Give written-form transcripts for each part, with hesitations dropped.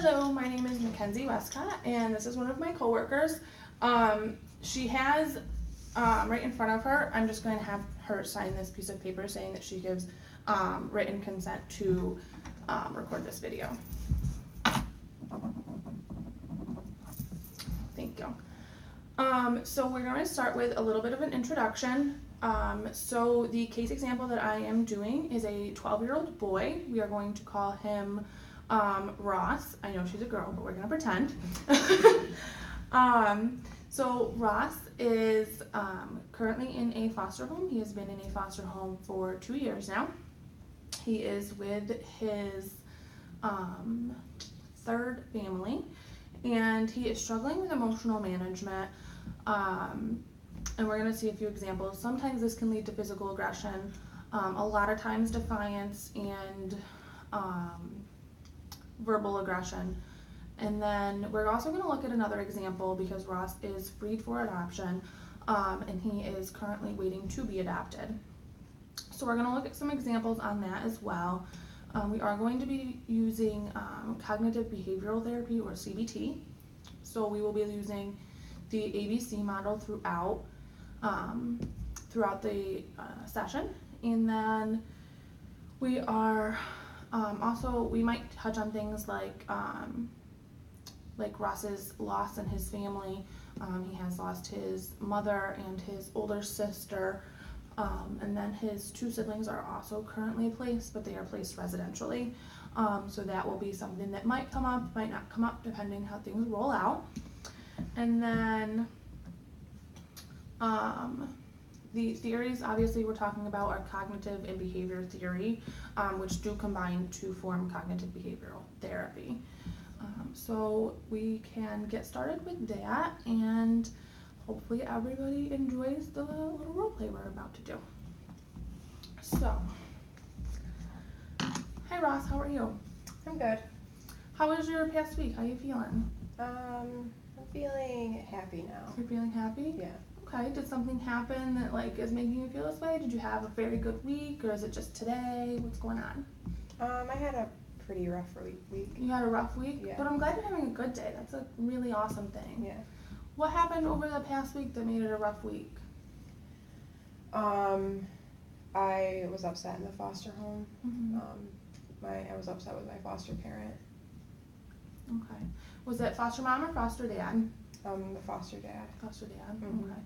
Hello, my name is Mackenzie Westcott, and this is one of my coworkers. She has right in front of her, I'm just going to have her sign this piece of paper saying that she gives written consent to record this video. Thank you. So we're going to start with a little bit of an introduction. So the case example that I am doing is a 12-year-old boy. We are going to call him Ross. I know she's a girl, but we're gonna pretend. So Ross is currently in a foster home. He has been in a foster home for 2 years now. He is with his third family, and he is struggling with emotional management. And we're gonna see a few examples. Sometimes this can lead to physical aggression, a lot of times defiance and verbal aggression. And then we're also going to look at another example because Ross is freed for adoption and he is currently waiting to be adopted. So we're going to look at some examples on that as well. We are going to be using cognitive behavioral therapy, or CBT. So we will be using the ABC model throughout the session. And then we are also, we might touch on things like Ross's loss in his family. He has lost his mother and his older sister, and then his 2 siblings are also currently placed, but they are placed residentially. So that will be something that might come up, might not come up, depending how things roll out. And then the theories, obviously, we're talking about are cognitive and behavior theory, which do combine to form cognitive behavioral therapy. So we can get started with that, and hopefully everybody enjoys the little role play we're about to do. So, hi Ross, how are you? I'm good. How was your past week? How are you feeling? I'm feeling happy now. You're feeling happy? Yeah. Okay, did something happen that is making you feel this way? Did you have a very good week, or is it just today? What's going on? I had a pretty rough week. You had a rough week? Yeah. But I'm glad you're having a good day. That's a really awesome thing. Yeah. What happened over the past week that made it a rough week? I was upset in the foster home. Mm-hmm. I was upset with my foster parent. Okay. Was it foster mom or foster dad? The foster dad. Foster dad. Mm-hmm. Okay.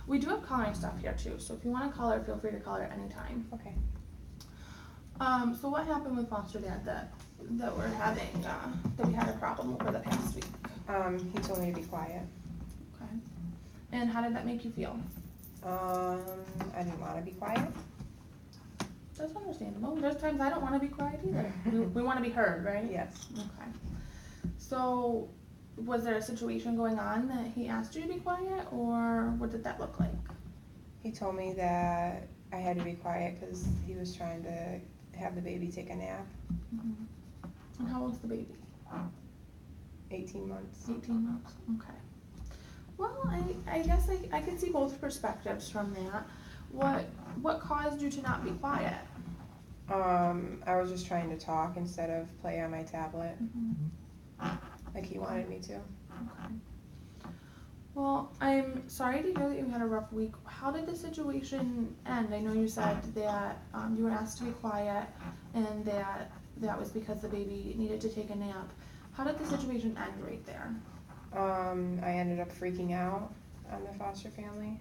We do have coloring stuff here too, so if you want to color, feel free to color at any time. Okay. So what happened with foster dad that we're having that we had a problem over the past week? He told me to be quiet. Okay. And how did that make you feel? I didn't want to be quiet. That's understandable. There's times I don't want to be quiet either. we want to be heard, right? Yes. Okay. So, was there a situation going on that he asked you to be quiet, or what did that look like? He told me that I had to be quiet because he was trying to have the baby take a nap. Mm-hmm. And how old's the baby? 18 months. 18 months. Okay. Well, I guess I can see both perspectives from that. What caused you to not be quiet? I was just trying to talk instead of play on my tablet. Mm-hmm. Like he wanted me to. Okay. Well, I'm sorry to hear that you had a rough week. How did the situation end? I know you said that you were asked to be quiet and that was because the baby needed to take a nap. How did the situation end right there? I ended up freaking out on the foster family.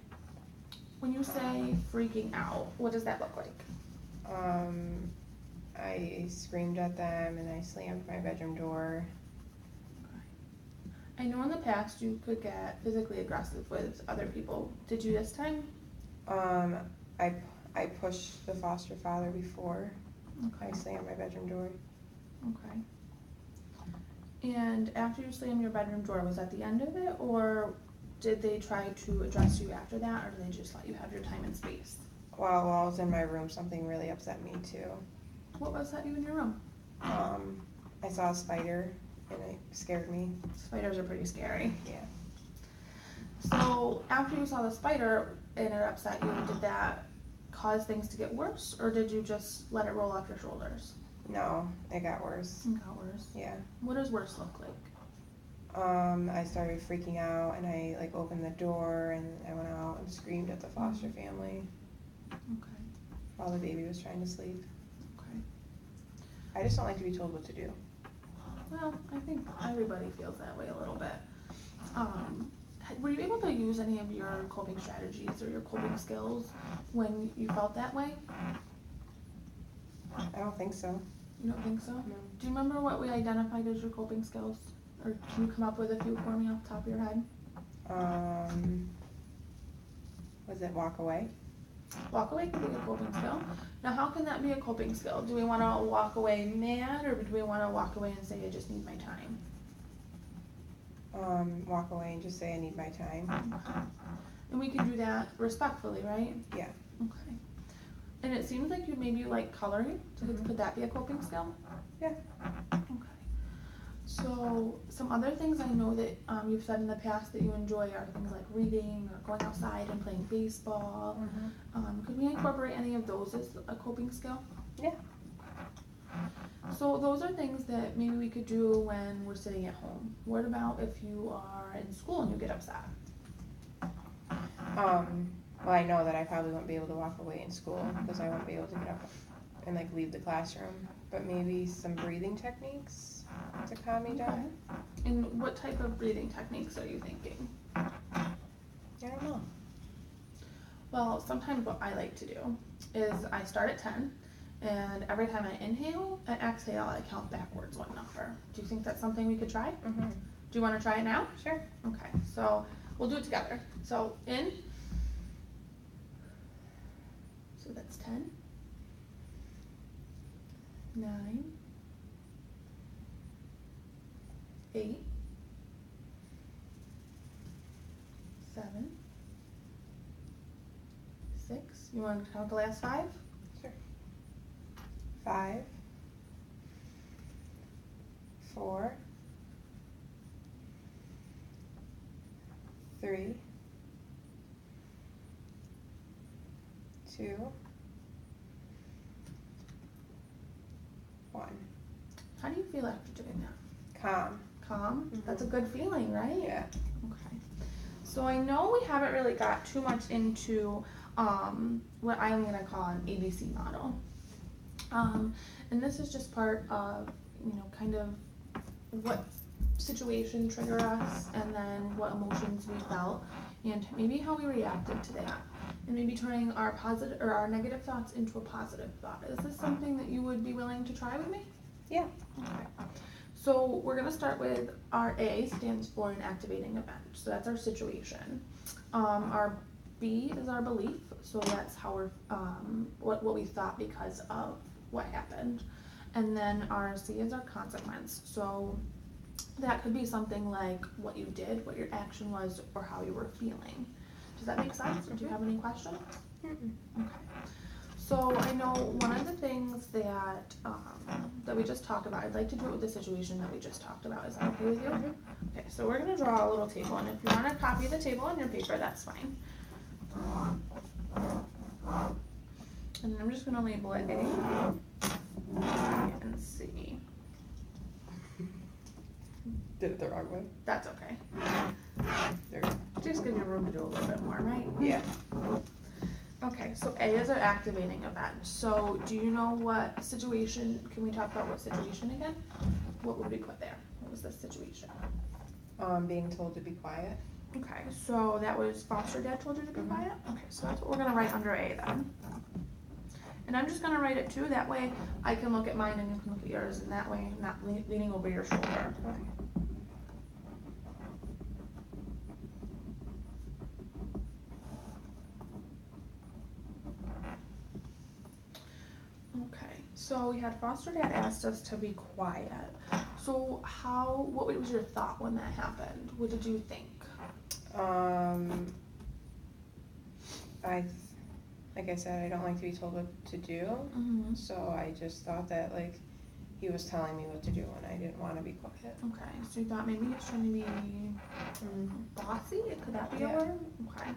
When you say freaking out, what does that look like? I screamed at them and I slammed my bedroom door. I know in the past you could get physically aggressive with other people. Did you this time? I pushed the foster father before. Okay. I slammed my bedroom door. Okay. And after you slammed your bedroom door, was that the end of it, or did they try to address you after that, or did they just let you have your time and space? While I was in my room, something really upset me too. What was that you in your room? I saw a spider and it scared me. Spiders are pretty scary. Yeah. So after you saw the spider and it upset you, did that cause things to get worse, or did you just let it roll off your shoulders? No, it got worse. It got worse. Yeah. What does worse look like? I started freaking out and I like opened the door and I went out and screamed at the foster family Okay. while the baby was trying to sleep. Okay. I just don't like to be told what to do. Well, I think everybody feels that way a little bit. Were you able to use any of your coping strategies or your coping skills when you felt that way? I don't think so. You don't think so? No. Do you remember what we identified as your coping skills? Or can you come up with a few for me off the top of your head? Was it walk away? Walk away could be a coping skill. Now, how can that be a coping skill? Do we want to walk away mad, or do we want to walk away and say, I just need my time? Walk away and just say I need my time. Okay. And we can do that respectfully, right? Yeah. Okay. And it seems like you maybe like coloring. So could that be a coping skill? Yeah. Okay. So some other things I know that you've said in the past that you enjoy are things like reading or going outside and playing baseball. Could we incorporate any of those as a coping skill? Yeah. So those are things that maybe we could do when we're sitting at home. What about if you are in school and you get upset? Well, I know that I probably won't be able to walk away in school because I won't be able to get up and like leave the classroom. But maybe some breathing techniques to calm me down. And what type of breathing techniques are you thinking? I don't know. Well, sometimes what I like to do is I start at 10, and every time I inhale and exhale, I count backwards one number. Do you think that's something we could try? Mm-hmm. Do you want to try it now? Sure. Okay, so we'll do it together. So in, so that's 10, 9, 8, 7, 6. You want to count the last 5? Sure. 5, 4, 3, 2, 1. How do you feel after doing that? Calm. Calm? That's a good feeling, right? Yeah. Okay. So I know we haven't really got too much into what I'm going to call an ABC model. And this is just part of, kind of what situation triggered us and then what emotions we felt and maybe how we reacted to that. And maybe turning our positive or our negative thoughts into a positive thought. Is this something that you would be willing to try with me? Yeah. Okay. So we're going to start with our A stands for an activating event. So that's our situation. Our B is our belief. So that's how we're, what we thought because of what happened. And then our C is our consequence. So that could be something like what you did, what your action was, or how you were feeling. Does that make sense? Do you have any questions? Okay. So I know one of the things that that we just talked about, I'd like to do it with the situation that we just talked about. Is that okay with you? Okay, so we're going to draw a little table, and if you want to copy the table on your paper, that's fine. And I'm just going to label it A, and C. Did it the wrong way? That's okay. There. Just give you room to do a little bit more, right? Yeah. Okay, so A is our activating event. So do you know what situation, can we talk about what situation again? What would we put there? What was the situation? Being told to be quiet. Okay, so that was foster dad told you to be quiet? Okay, so that's what we're gonna write under A then. And I'm just gonna write it too, that way I can look at mine and you can look at yours, and that way I'm not leaning over your shoulder. Okay, so we had foster dad asked us to be quiet. So what was your thought when that happened? What did you think? Like I said, I don't like to be told what to do. Mm-hmm. So I just thought that like he was telling me what to do and I didn't want to be quiet. Okay, so you thought maybe he was trying to be bossy? Could that be a word? Okay.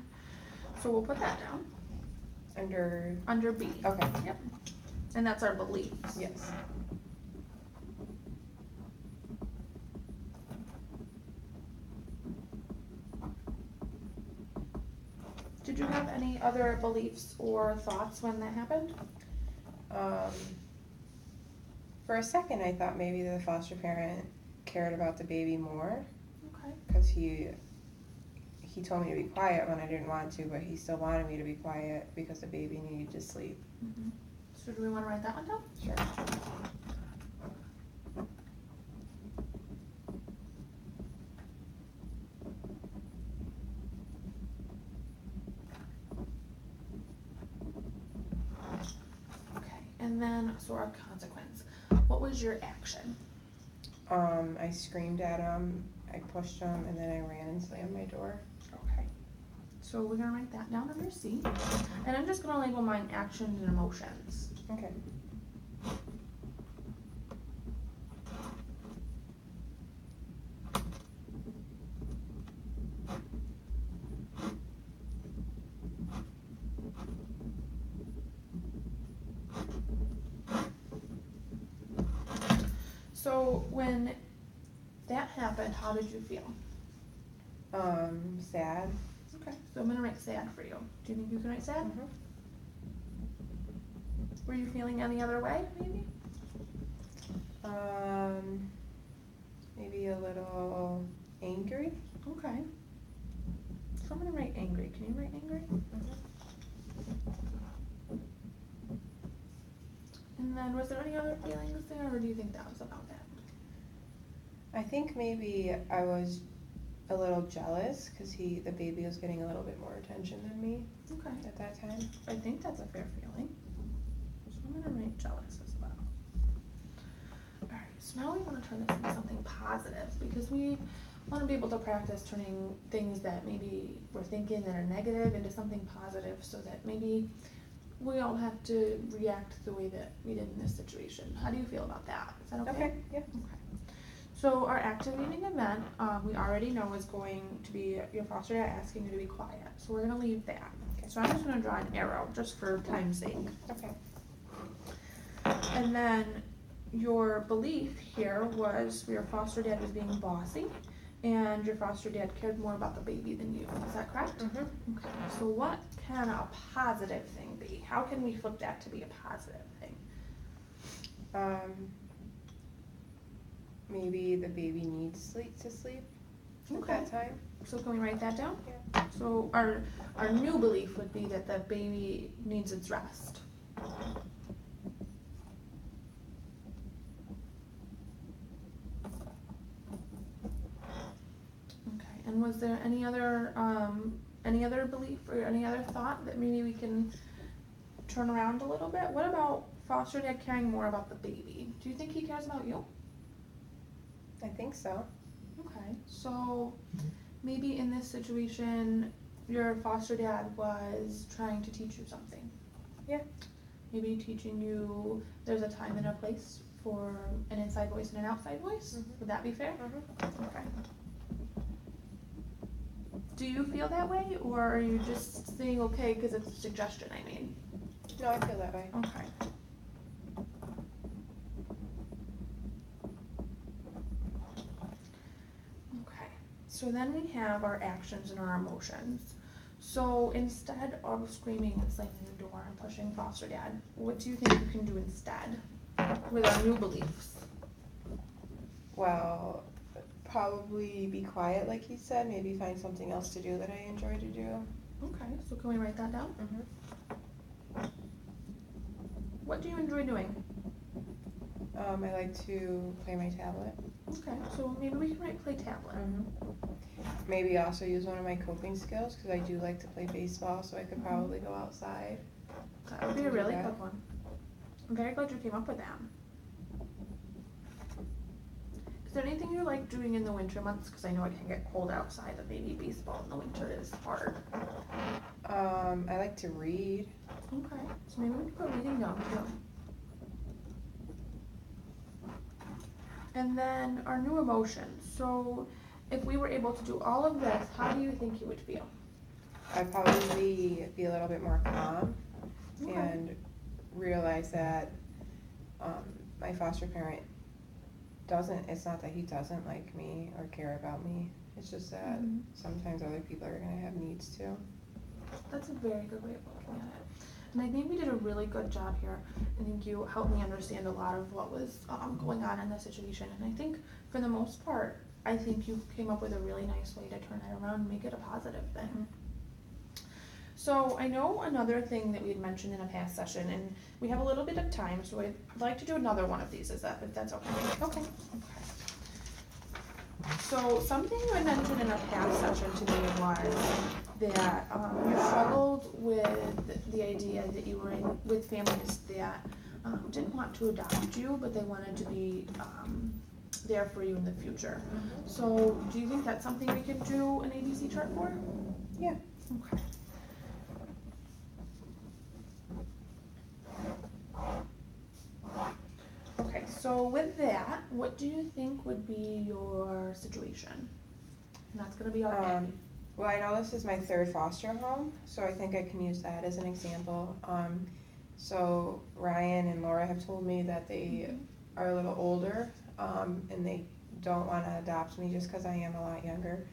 So we'll put that down. Under B. Okay. Yep. And that's our beliefs. Yes. Did you have any other beliefs or thoughts when that happened? For a second, I thought maybe the foster parent cared about the baby more, Okay. because he told me to be quiet when I didn't want to, but he still wanted me to be quiet because the baby needed to sleep. Mm-hmm. So do we want to write that one down? Sure. Okay. And then, so our consequence. What was your action? I screamed at him, I pushed him, and then I ran and slammed my door. Okay. So we're gonna write that down under C. And I'm just gonna label mine actions and emotions. Okay. So when that happened, how did you feel? Sad. Okay. So I'm gonna write sad for you. Do you think you can write sad? Mhm. Were you feeling any other way, maybe? Maybe a little angry. Okay. So I'm gonna write angry. Can you write angry? And then was there any other feelings there, or do you think that was about that? I think maybe I was a little jealous because the baby was getting a little bit more attention than me Okay. at that time. I think that's a fair feeling. So I'm gonna write jealous as well. Alright, so now we wanna turn this into something positive because we wanna be able to practice turning things that maybe we're thinking that are negative into something positive so that maybe we don't have to react the way that we did in this situation. How do you feel about that? Is that okay? Okay, yeah. Okay. So our activating event, we already know is going to be your foster dad asking you to be quiet. So we're gonna leave that. Okay, so I'm just gonna draw an arrow just for time's sake. Okay. And then your belief here was your foster dad was being bossy and your foster dad cared more about the baby than you. Is that correct? Mhm. Okay, so what can a positive thing be? How can we flip that to be a positive thing? Maybe the baby needs sleep at Okay. that time. So can we write that down? Yeah. So our new belief would be that the baby needs its rest. Okay, and was there any other belief or any other thought that maybe we can turn around a little bit? What about foster dad caring more about the baby? Do you think he cares about you? I think so. Okay, so maybe in this situation, your foster dad was trying to teach you something. Yeah. Maybe teaching you there's a time and a place for an inside voice and an outside voice. Mhm. Would that be fair? Mhm. Okay. Do you feel that way, or are you just saying okay because it's a suggestion I made? No, I feel that way. Okay. Okay, so then we have our actions and our emotions. So instead of screaming and slamming the door and pushing foster dad, what do you think you can do instead with our new beliefs? Well, probably be quiet, like he said. Maybe find something else to do that I enjoy to do. Okay, so can we write that down? Mhm. What do you enjoy doing? I like to play my tablet. Okay, so maybe we can write play tablet. Maybe also use one of my coping skills because I do like to play baseball, so I could probably go outside. That would be a really good one. I'm very glad you came up with that. Is there anything you like doing in the winter months? Because I know it can get cold outside, but maybe baseball in the winter is hard. I like to read. Okay, so maybe we can put reading down too. And then our new emotions. So if we were able to do all of this, how do you think you would feel? I'd probably be a little bit more calm Okay. and realize that my foster parent it's not that he doesn't like me or care about me. It's just that Mhm. sometimes other people are going to have needs too. That's a very good way of looking at it. And I think we did a really good job here. I think you helped me understand a lot of what was going on in the situation. And I think for the most part, I think you came up with a really nice way to turn it around and make it a positive thing. So I know another thing that we had mentioned in a past session, and we have a little bit of time, so I'd like to do another one of these, if that's okay. Okay. So something you had mentioned in a past session to me was that you struggled with the idea that you were in with families that didn't want to adopt you, but they wanted to be there for you in the future. So do you think that's something we could do an ABC chart for? Yeah. Okay. Okay, so with that, what do you think would be your situation? And that's gonna be our Abby. Well, I know this is my third foster home, so I think I can use that as an example. So Ryan and Laura have told me that they are a little older, and they don't wanna adopt me just cause I am a lot younger.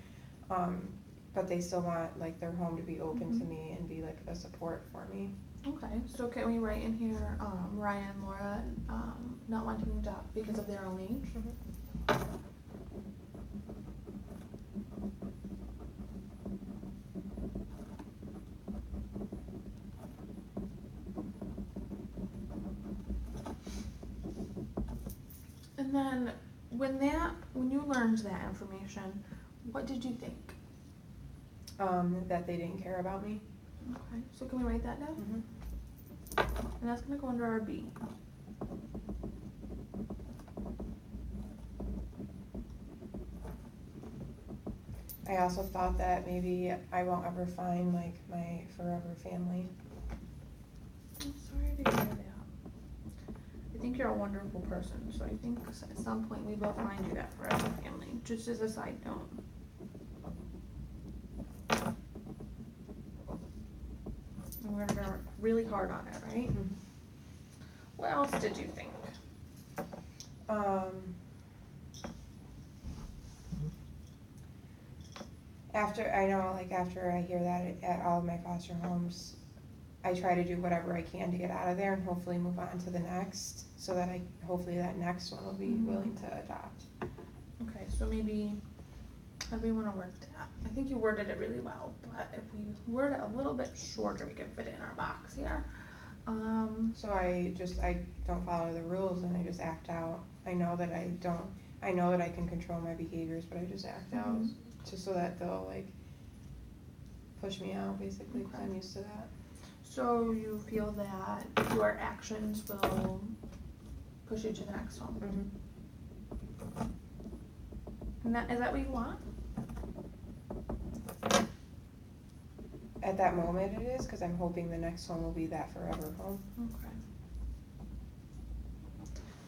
But they still want like their home to be open to me and be like a support for me. Okay, so can we write in here, Ryan and Laura, not wanting to adopt because of their own age? And then, when you learned that information, what did you think? That they didn't care about me. Okay, so can we write that down? And that's gonna go under our B. I also thought that maybe I won't ever find like my forever family. I'm sorry to hear that. I think you're a wonderful person, so I think at some point we will find you that forever family, just as a side note. And we're gonna work really hard on it, right? What else did you think? After I hear that at all of my foster homes, I try to do whatever I can to get out of there and hopefully move on to the next, so that hopefully that next one will be willing to adopt. Okay, so maybe how do we wanna word that? I think you worded it really well, but if we word it a little bit shorter, we can fit it in our box here. So I don't follow the rules and I just act out. I know that I can control my behaviors, but I just act out just so that they'll like push me out basically, because I'm used to that. So you feel that your actions will push you to the next home? And is that what you want? At that moment it is, because I'm hoping the next one will be that forever home. Okay.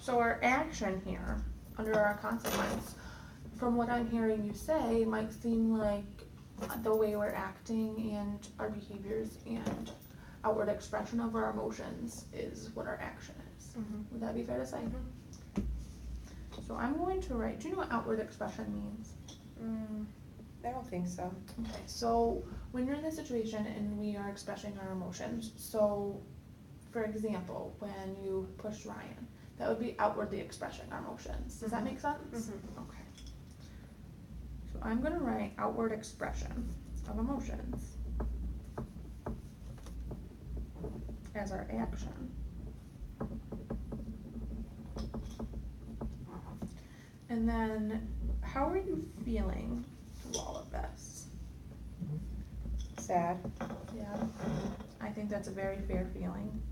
So our action here, under our consequence, from what I'm hearing you say, might seem like the way we're acting and our behaviors and outward expression of our emotions is what our action is. Would that be fair to say? So I'm going to write, do you know what outward expression means? I don't think so. Okay, so when you're in this situation and we are expressing our emotions, so for example, when you pushed Ryan, that would be outwardly expressing our emotions. Does that make sense? Okay. So I'm gonna write outward expression of emotions as our action. And then, how are you feeling through all of this? Sad. Yeah, I think that's a very fair feeling.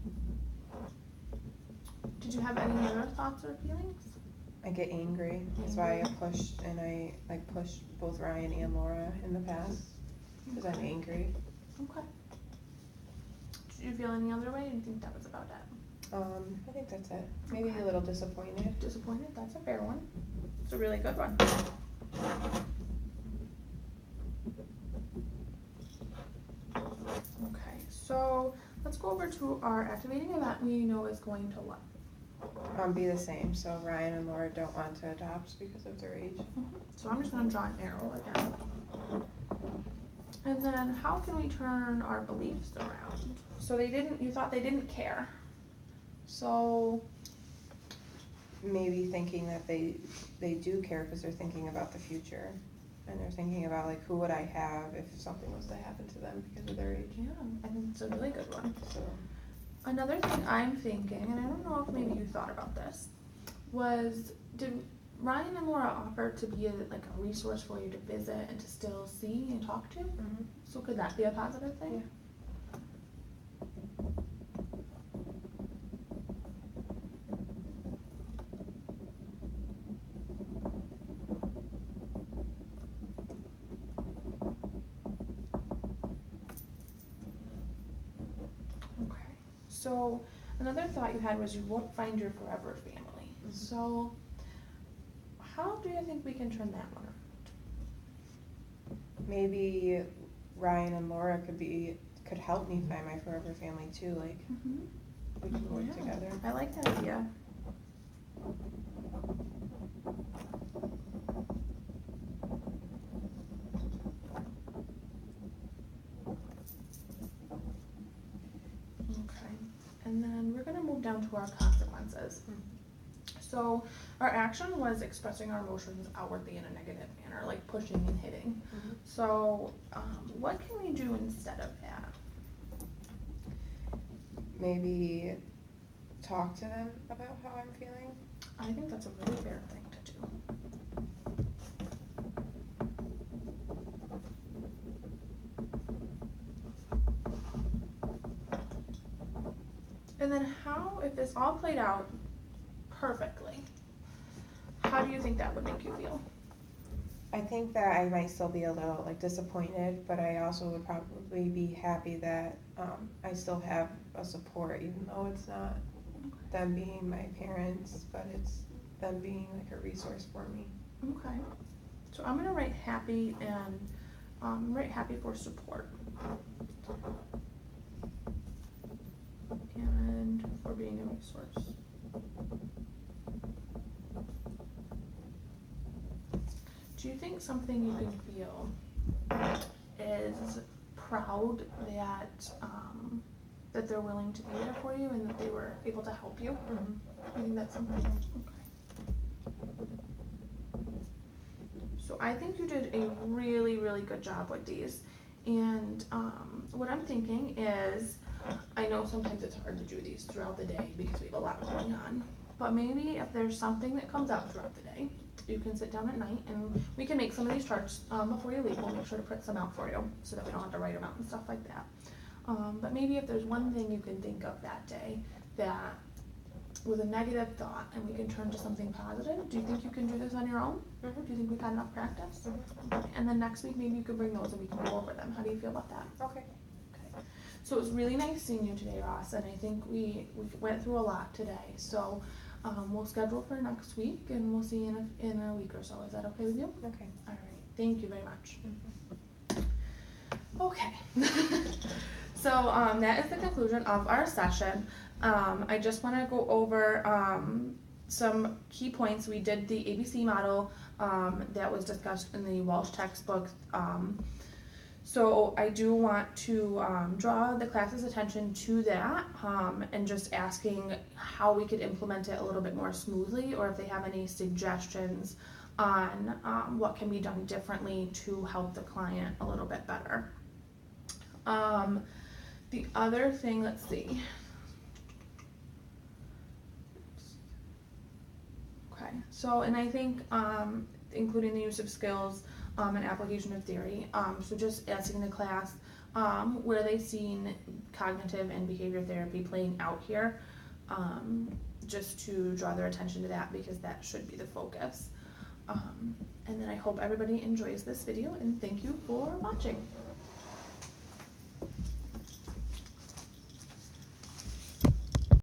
Did you have any other thoughts or feelings? I get angry. That's why I pushed both Ryan and Laura in the past, because I'm angry. Okay. Did you feel any other way? Or do you think that was about it? I think that's it. Maybe a little disappointed. Disappointed? That's a fair one. It's a really good one. Okay, so let's go over to our activating event we know is going to what? Be the same. So Ryan and Laura don't want to adopt because of their age. So I'm just gonna draw an arrow again. And then how can we turn our beliefs around? So you thought they didn't care. So, Maybe thinking that they do care because they're thinking about the future. And they're thinking about like, who would I have if something was to happen to them because of their age. yeah, I think it's a really good one. So, Another thing I'm thinking, and I don't know if maybe you thought about this, was did Ryan and Laura offer to be like a resource for you to visit and to still see and talk to? mm-hmm. So could that be a positive thing? Okay. So another thought you had was you won't find your forever family. Mhm. So how do you think we can turn that one around? Maybe Ryan and Laura could help me find my forever family too. Like, we could work Yeah. together. I like that idea. Okay, and then we're gonna move down to our consequences. So our action was expressing our emotions outwardly in a negative manner, like pushing and hitting. Mhm. So what can we do instead of that? Maybe talk to them about how I'm feeling. I think that's a really fair thing to do. And then how, if this all played out perfectly, how do you think that would make you feel? I think that I might still be a little like disappointed, but I also would probably be happy that I still have a support, even though it's not them being my parents, but it's them being like a resource for me. Okay. So I'm gonna write happy and write happy for support. And for being a resource. Do you think something you can feel is proud that that they're willing to be there for you and that they were able to help you? I think that's something. Okay. So I think you did a really, really good job with these. And what I'm thinking is, I know sometimes it's hard to do these throughout the day because we have a lot going on. But maybe if there's something that comes up throughout the day, you can sit down at night and we can make some of these charts before you leave. We'll make sure to print some out for you so that we don't have to write them out and stuff like that. But maybe if there's one thing you can think of that day that was a negative thought and we can turn to something positive, do you think you can do this on your own? Do you think we've had enough practice? Okay. And then next week maybe you could bring those and we can go over them. How do you feel about that? Okay. So it was really nice seeing you today, Ross, and I think we went through a lot today. So we'll schedule for next week and we'll see you in a week or so. Is that okay with you? Okay. All right. Thank you very much. Okay. So that is the conclusion of our session. I just want to go over some key points. We did the ABC model that was discussed in the Walsh textbook. So I do want to draw the class's attention to that and just asking how we could implement it a little bit more smoothly, or if they have any suggestions on what can be done differently to help the client a little bit better. The other thing, let's see. Okay, so, and I think including the use of skills and application of theory. So just asking the class where they've seen cognitive and behavior therapy playing out here, just to draw their attention to that because that should be the focus. And then I hope everybody enjoys this video and thank you for watching.